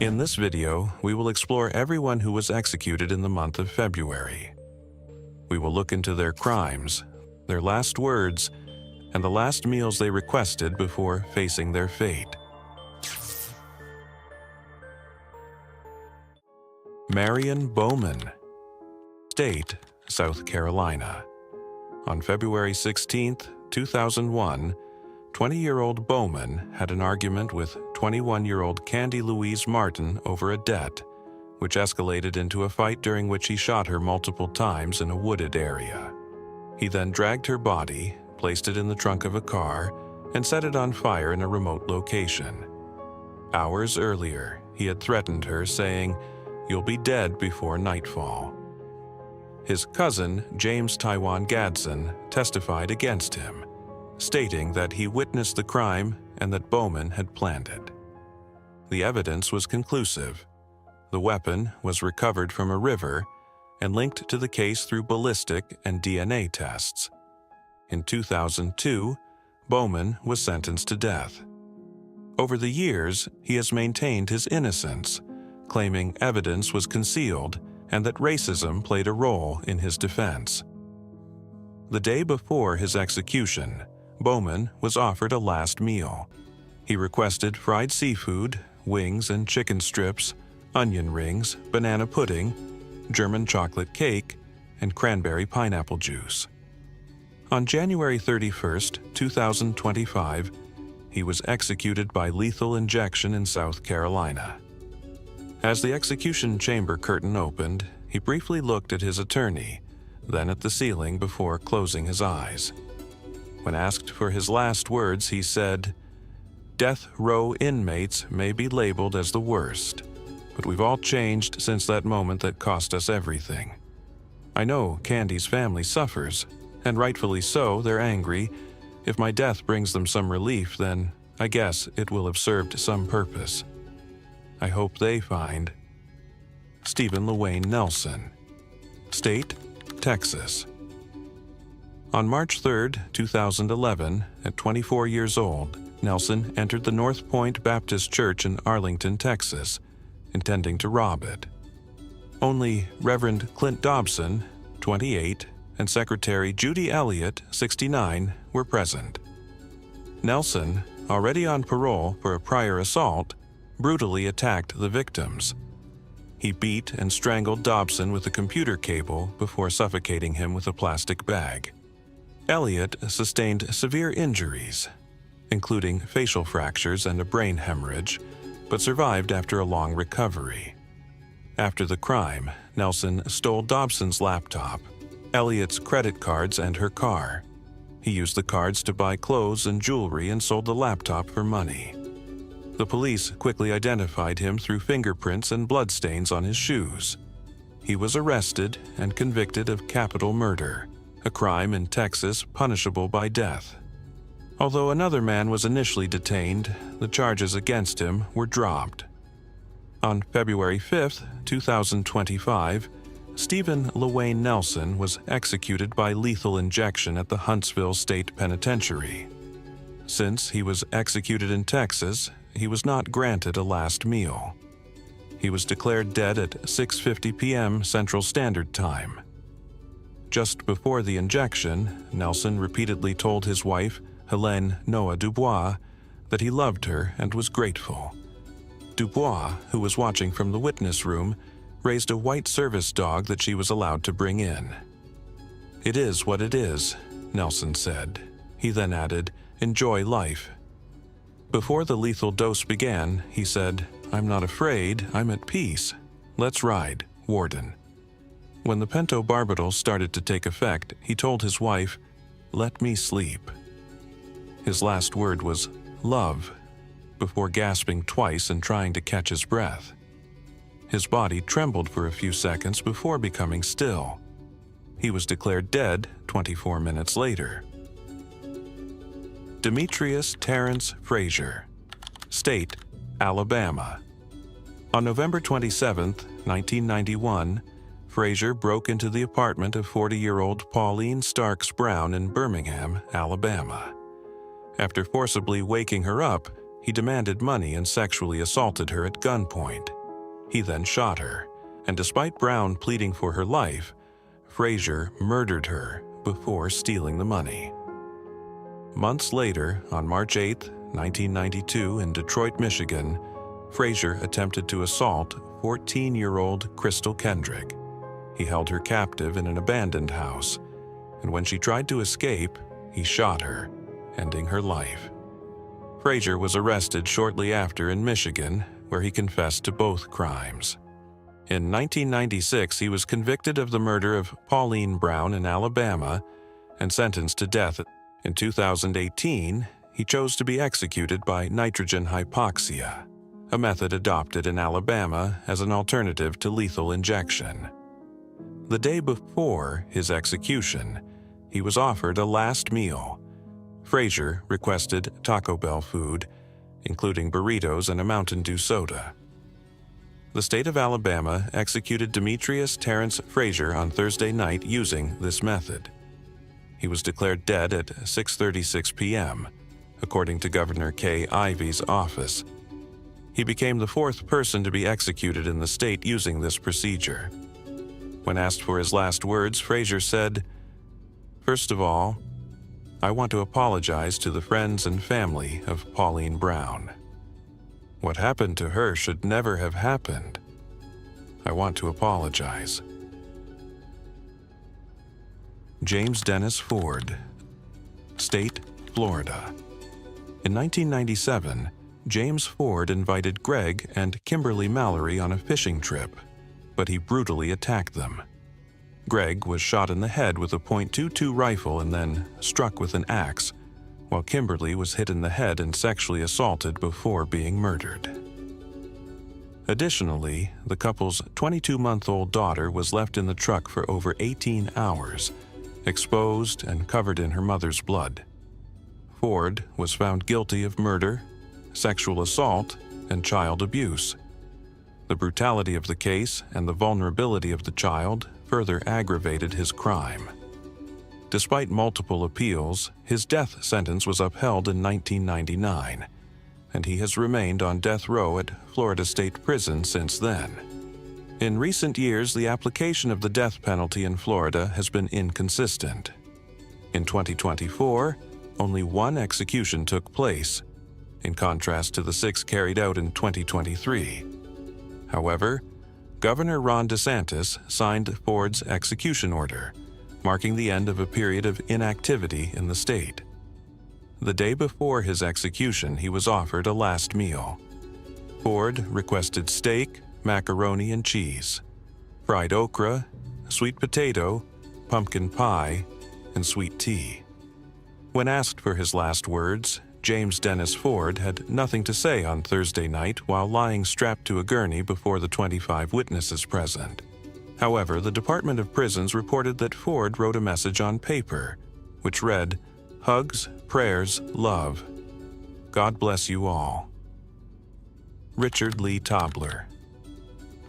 In this video, we will explore everyone who was executed in the month of February. We will look into their crimes, their last words, and the last meals they requested before facing their fate. Marion Bowman, State, South Carolina. On February 16, 2001, 20-year-old Bowman had an argument with 21-year-old Candy Louise Martin over a debt, which escalated into a fight during which he shot her multiple times in a wooded area. He then dragged her body, placed it in the trunk of a car, and set it on fire in a remote location. Hours earlier, he had threatened her, saying, "You'll be dead before nightfall." His cousin, James Taiwan Gadsden, testified against him, stating that he witnessed the crime and that Bowman had planned it. The evidence was conclusive. The weapon was recovered from a river and linked to the case through ballistic and DNA tests. In 2002, Bowman was sentenced to death. Over the years, he has maintained his innocence, claiming evidence was concealed and that racism played a role in his defense. The day before his execution, Bowman was offered a last meal. He requested fried seafood, wings and chicken strips, onion rings, banana pudding, German chocolate cake, and cranberry pineapple juice. On January 31, 2025, he was executed by lethal injection in South Carolina. As the execution chamber curtain opened, he briefly looked at his attorney, then at the ceiling before closing his eyes. When asked for his last words, he said, "Death row inmates may be labeled as the worst, but we've all changed since that moment that cost us everything. I know Candy's family suffers, and rightfully so, they're angry. If my death brings them some relief, then I guess it will have served some purpose. I hope they find." Stephen LaWayne Nelson, State, Texas. On March 3, 2011, at 24 years old, Nelson entered the North Point Baptist Church in Arlington, Texas, intending to rob it. Only Reverend Clint Dobson, 28, and Secretary Judy Elliott, 69, were present. Nelson, already on parole for a prior assault, brutally attacked the victims. He beat and strangled Dobson with a computer cable before suffocating him with a plastic bag. Elliott sustained severe injuries, including facial fractures and a brain hemorrhage, but survived after a long recovery. After the crime, Nelson stole Dobson's laptop, Elliott's credit cards, and her car. He used the cards to buy clothes and jewelry and sold the laptop for money. The police quickly identified him through fingerprints and bloodstains on his shoes. He was arrested and convicted of capital murder, a crime in Texas punishable by death. Although another man was initially detained, the charges against him were dropped. On February 5, 2025, Stephen LaWayne Nelson was executed by lethal injection at the Huntsville State Penitentiary. Since he was executed in Texas, he was not granted a last meal. He was declared dead at 6:50 p.m. Central Standard Time. Just before the injection, Nelson repeatedly told his wife, Helene Noah Dubois, that he loved her and was grateful. Dubois, who was watching from the witness room, raised a white service dog that she was allowed to bring in. "It is what it is," Nelson said. He then added, "Enjoy life." Before the lethal dose began, he said, "I'm not afraid, I'm at peace. Let's ride, Warden." When the pentobarbital started to take effect, he told his wife, "Let me sleep." His last word was, "Love," before gasping twice and trying to catch his breath. His body trembled for a few seconds before becoming still. He was declared dead 24 minutes later. Demetrius Terrence Frazier, State, Alabama. On November 27, 1991, Frazier broke into the apartment of 40-year-old Pauline Starks Brown in Birmingham, Alabama. After forcibly waking her up, he demanded money and sexually assaulted her at gunpoint. He then shot her, and despite Brown pleading for her life, Frazier murdered her before stealing the money. Months later, on March 8, 1992, in Detroit, Michigan, Frazier attempted to assault 14-year-old Crystal Kendrick. He held her captive in an abandoned house, and when she tried to escape, he shot her, ending her life. Frazier was arrested shortly after in Michigan, where he confessed to both crimes. In 1996, he was convicted of the murder of Pauline Brown in Alabama and sentenced to death. In 2018, he chose to be executed by nitrogen hypoxia, a method adopted in Alabama as an alternative to lethal injection. The day before his execution, he was offered a last meal. Frazier requested Taco Bell food, including burritos and a Mountain Dew soda. The state of Alabama executed Demetrius Terrence Frazier on Thursday night using this method. He was declared dead at 6:36 p.m., according to Governor Kay Ivey's office. He became the fourth person to be executed in the state using this procedure. When asked for his last words, Frazier said, "First of all, I want to apologize to the friends and family of Pauline Brown. What happened to her should never have happened. I want to apologize." James Dennis Ford, State, Florida. In 1997, James Ford invited Greg and Kimberly Mallory on a fishing trip, but he brutally attacked them. Greg was shot in the head with a .22 rifle and then struck with an axe, while Kimberly was hit in the head and sexually assaulted before being murdered. Additionally, the couple's 22-month-old daughter was left in the truck for over 18 hours, exposed and covered in her mother's blood. Ford was found guilty of murder, sexual assault, and child abuse. The brutality of the case and the vulnerability of the child further aggravated his crime. Despite multiple appeals, his death sentence was upheld in 1999, and he has remained on death row at Florida State Prison since then. In recent years, the application of the death penalty in Florida has been inconsistent. In 2024, only one execution took place, in contrast to the 6 carried out in 2023. However, Governor Ron DeSantis signed Ford's execution order, marking the end of a period of inactivity in the state. The day before his execution, he was offered a last meal. Ford requested steak, macaroni and cheese, fried okra, sweet potato, pumpkin pie, and sweet tea. When asked for his last words, James Dennis Ford had nothing to say on Thursday night while lying strapped to a gurney before the 25 witnesses present. However, the Department of Prisons reported that Ford wrote a message on paper, which read, "Hugs, prayers, love. God bless you all." Richard Lee Tobler,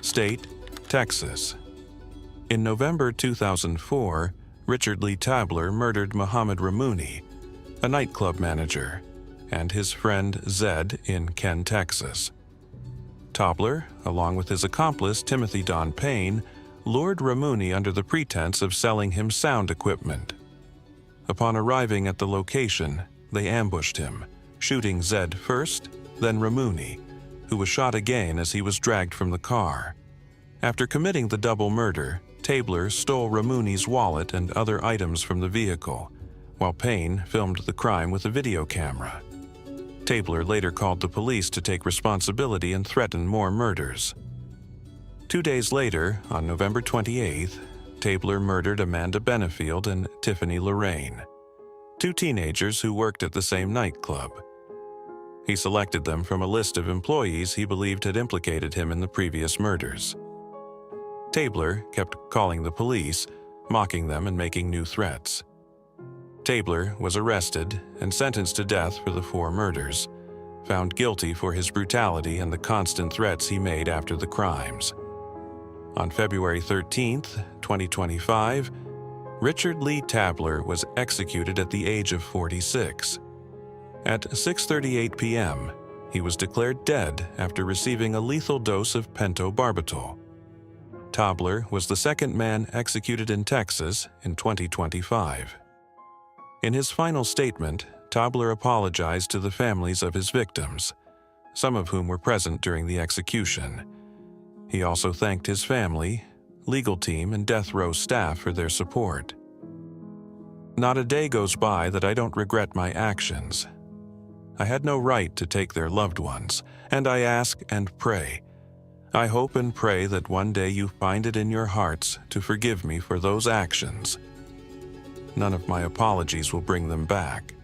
State, Texas. In November 2004, Richard Lee Tobler murdered Muhammad Ramouni, a nightclub manager, and his friend Zed in Ken, Texas. Tobler, along with his accomplice Timothy Don Payne, lured Ramouni under the pretense of selling him sound equipment. Upon arriving at the location, they ambushed him, shooting Zed first, then Ramouni, who was shot again as he was dragged from the car. After committing the double murder, Tobler stole Ramouni's wallet and other items from the vehicle, while Payne filmed the crime with a video camera. Tobler later called the police to take responsibility and threaten more murders. 2 days later, on November 28th, Tobler murdered Amanda Benefield and Tiffany Lorraine, 2 teenagers who worked at the same nightclub. He selected them from a list of employees he believed had implicated him in the previous murders. Tobler kept calling the police, mocking them and making new threats. Tobler was arrested and sentenced to death for the 4 murders, found guilty for his brutality and the constant threats he made after the crimes. On February 13, 2025, Richard Lee Tobler was executed at the age of 46. At 6:38 p.m., He was declared dead after receiving a lethal dose of pentobarbital. Tobler was the second man executed in Texas in 2025. In his final statement, Tobler apologized to the families of his victims, some of whom were present during the execution. He also thanked his family, legal team, and death row staff for their support. Not a day goes by that I don't regret my actions. I had no right to take their loved ones, and I ask and pray. I hope and pray that one day you find it in your hearts to forgive me for those actions. None of my apologies will bring them back.